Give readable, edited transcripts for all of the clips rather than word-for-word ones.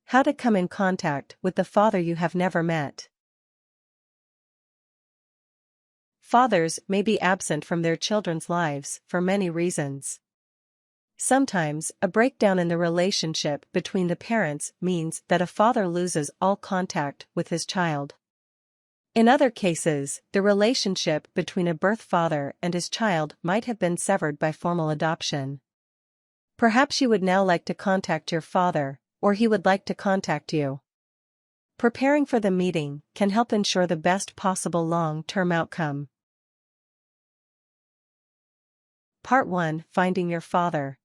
How to come in contact with the father you have never met. Fathers may be absent from their children's lives for many reasons. Sometimes, a breakdown in the relationship between the parents means that a father loses all contact with his child. In other cases, the relationship between a birth father and his child might have been severed by formal adoption. Perhaps you would now like to contact your father, or he would like to contact you. Preparing for the meeting can help ensure the best possible long-term outcome. Part 1: Finding your father.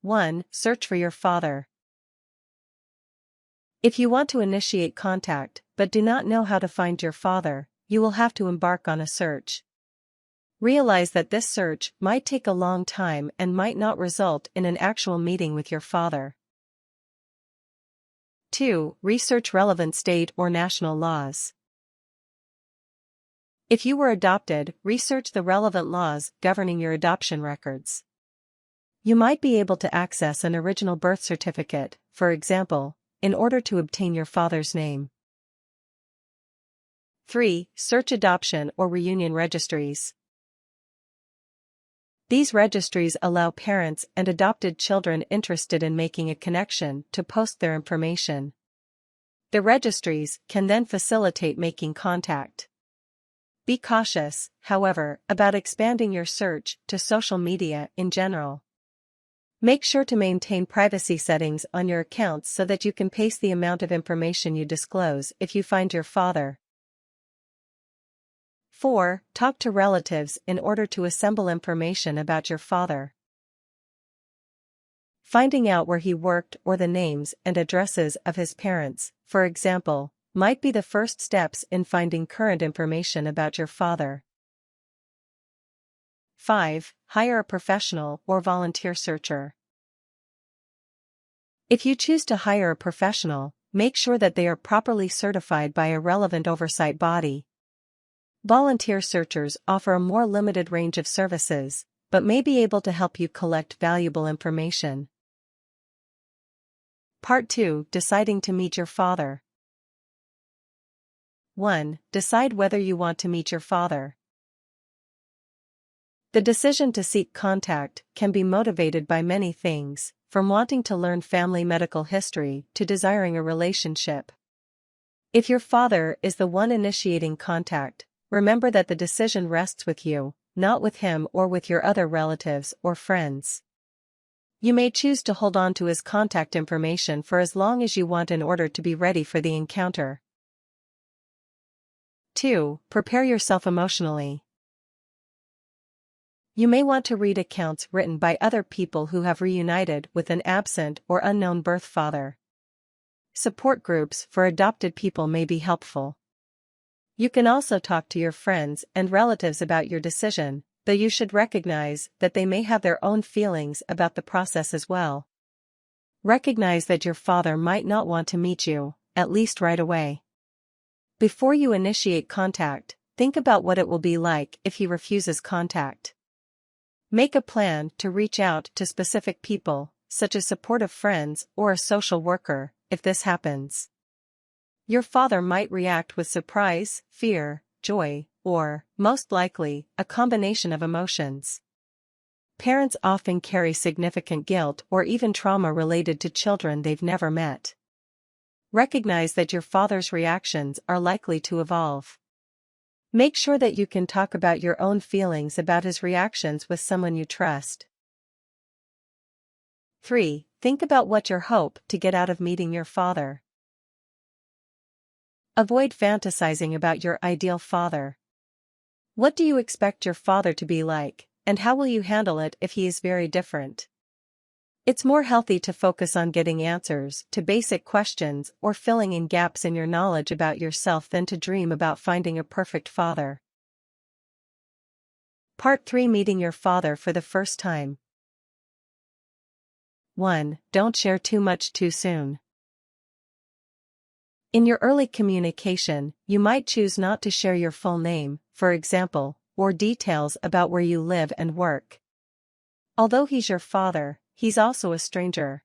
1. Search for your father. If you want to initiate contact but do not know how to find your father, you will have to embark on a search. Realize that this search might take a long time and might not result in an actual meeting with your father. 2. Research relevant state or national laws. If you were adopted, research the relevant laws governing your adoption records. You might be able to access an original birth certificate, for example, in order to obtain your father's name. 3. Search adoption or reunion registries. These registries allow parents and adopted children interested in making a connection to post their information. The registries can then facilitate making contact. Be cautious, however, about expanding your search to social media in general. Make sure to maintain privacy settings on your accounts so that you can pace the amount of information you disclose if you find your father. 4. Talk to relatives in order to assemble information about your father. Finding out where he worked or the names and addresses of his parents, for example, might be the first steps in finding current information about your father. 5. Hire a professional or volunteer searcher. If you choose to hire a professional, make sure that they are properly certified by a relevant oversight body. Volunteer searchers offer a more limited range of services, but may be able to help you collect valuable information. Part 2: Deciding to meet your father. 1. Decide whether you want to meet your father. The decision to seek contact can be motivated by many things, from wanting to learn family medical history to desiring a relationship. If your father is the one initiating contact, remember that the decision rests with you, not with him or with your other relatives or friends. You may choose to hold on to his contact information for as long as you want in order to be ready for the encounter. 2. Prepare yourself emotionally. You may want to read accounts written by other people who have reunited with an absent or unknown birth father. Support groups for adopted people may be helpful. You can also talk to your friends and relatives about your decision, though you should recognize that they may have their own feelings about the process as well. Recognize that your father might not want to meet you, at least right away. Before you initiate contact, think about what it will be like if he refuses contact. Make a plan to reach out to specific people, such as supportive friends or a social worker, if this happens. Your father might react with surprise, fear, joy, or, most likely, a combination of emotions. Parents often carry significant guilt or even trauma related to children they've never met. Recognize that your father's reactions are likely to evolve. Make sure that you can talk about your own feelings about his reactions with someone you trust. 3. Think about what you hope to get out of meeting your father. Avoid fantasizing about your ideal father. What do you expect your father to be like, and how will you handle it if he is very different? It's more healthy to focus on getting answers to basic questions or filling in gaps in your knowledge about yourself than to dream about finding a perfect father. Part 3: Meeting your father for the first time. 1. Don't share too much too soon. In your early communication, you might choose not to share your full name, for example, or details about where you live and work. Although he's your father, he's also a stranger.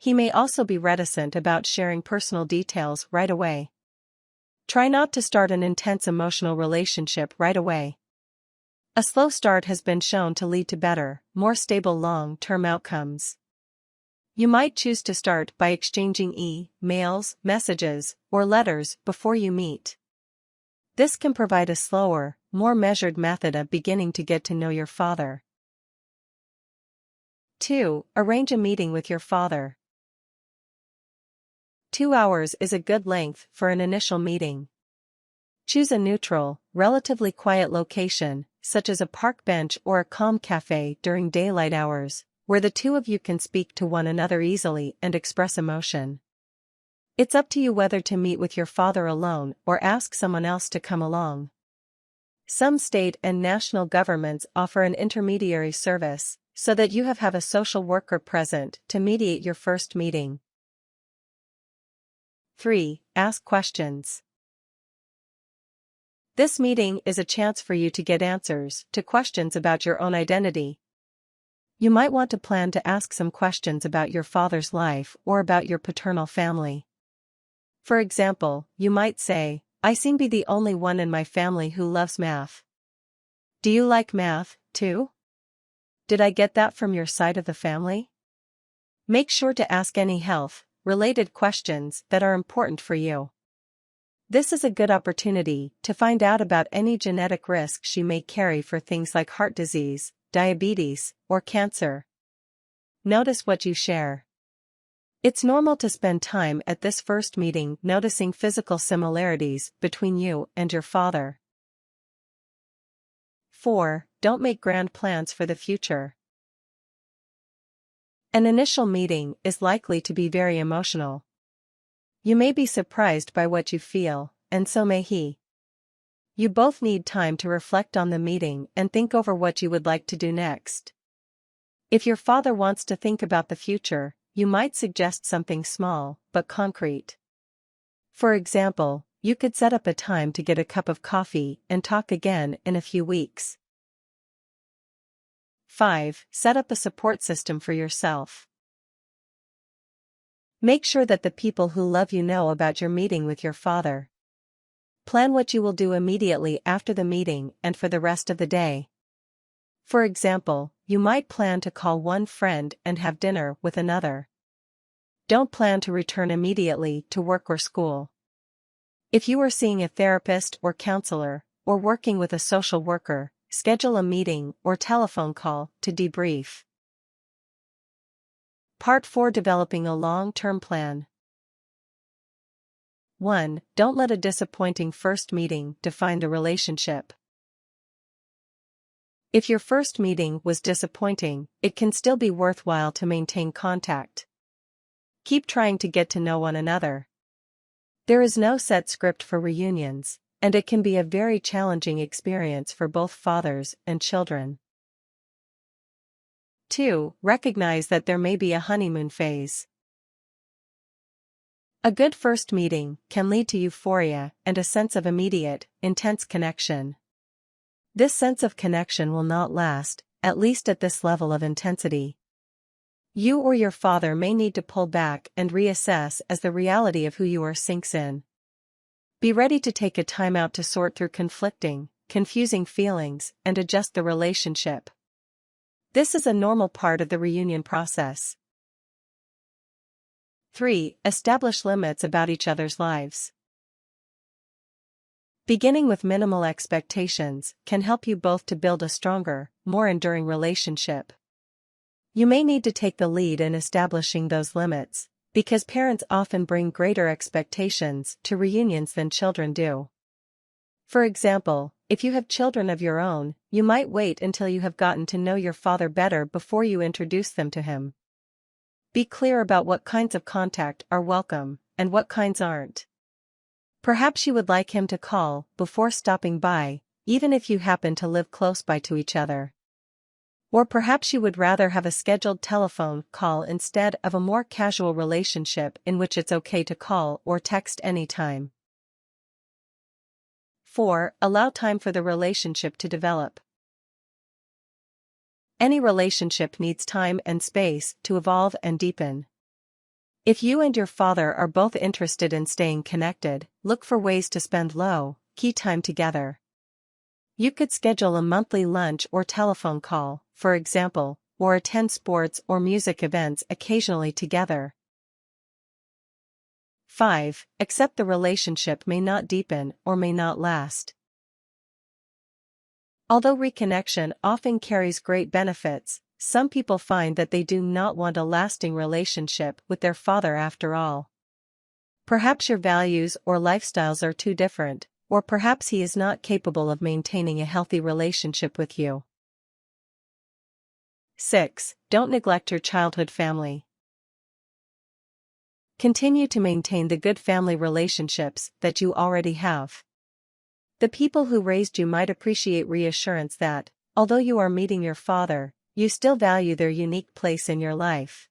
He may also be reticent about sharing personal details right away. Try not to start an intense emotional relationship right away. A slow start has been shown to lead to better, more stable long-term outcomes. You might choose to start by exchanging e-mails, messages, or letters before you meet. This can provide a slower, more measured method of beginning to get to know your father. 2. Arrange a meeting with your father. 2 hours is a good length for an initial meeting. Choose a neutral, relatively quiet location, such as a park bench or a calm cafe during daylight hours, where the two of you can speak to one another easily and express emotion. It's up to you whether to meet with your father alone or ask someone else to come along. Some state and national governments offer an intermediary service, so that you have a social worker present to mediate your first meeting. 3. Ask questions. This meeting is a chance for you to get answers to questions about your own identity. You might want to plan to ask some questions about your father's life or about your paternal family. For example, you might say, "I seem to be the only one in my family who loves math. Do you like math, too? Did I get that from your side of the family?" Make sure to ask any health-related questions that are important for you. This is a good opportunity to find out about any genetic risks you may carry for things like heart disease, diabetes, or cancer. Notice what you share. It's normal to spend time at this first meeting noticing physical similarities between you and your father. 4. Don't make grand plans for the future. An initial meeting is likely to be very emotional. You may be surprised by what you feel, and so may he. You both need time to reflect on the meeting and think over what you would like to do next. If your father wants to think about the future, you might suggest something small but concrete. For example, you could set up a time to get a cup of coffee and talk again in a few weeks. 5. Set up a support system for yourself. Make sure that the people who love you know about your meeting with your father. Plan what you will do immediately after the meeting and for the rest of the day. For example, you might plan to call one friend and have dinner with another. Don't plan to return immediately to work or school. If you are seeing a therapist or counselor, or working with a social worker, schedule a meeting or telephone call to debrief. Part 4. Developing a long-term plan. 1. Don't let a disappointing first meeting define the relationship. If your first meeting was disappointing, it can still be worthwhile to maintain contact. Keep trying to get to know one another. There is no set script for reunions, and it can be a very challenging experience for both fathers and children. 2. Recognize that there may be a honeymoon phase. A good first meeting can lead to euphoria and a sense of immediate, intense connection. This sense of connection will not last, at least at this level of intensity. You or your father may need to pull back and reassess as the reality of who you are sinks in. Be ready to take a time out to sort through conflicting, confusing feelings and adjust the relationship. This is a normal part of the reunion process. 3. Establish limits about each other's lives. Beginning with minimal expectations can help you both to build a stronger, more enduring relationship. You may need to take the lead in establishing those limits, because parents often bring greater expectations to reunions than children do. For example, if you have children of your own, you might wait until you have gotten to know your father better before you introduce them to him. Be clear about what kinds of contact are welcome, and what kinds aren't. Perhaps you would like him to call before stopping by, even if you happen to live close by to each other. Or perhaps you would rather have a scheduled telephone call instead of a more casual relationship in which it's okay to call or text anytime. 4. Allow time for the relationship to develop. Any relationship needs time and space to evolve and deepen. If you and your father are both interested in staying connected, look for ways to spend low-key time together. You could schedule a monthly lunch or telephone call, for example, or attend sports or music events occasionally together. 5. Accept the relationship may not deepen or may not last. Although reconnection often carries great benefits, some people find that they do not want a lasting relationship with their father after all. Perhaps your values or lifestyles are too different, or perhaps he is not capable of maintaining a healthy relationship with you. 6. Don't neglect your childhood family. Continue to maintain the good family relationships that you already have. The people who raised you might appreciate reassurance that, although you are meeting your father, you still value their unique place in your life.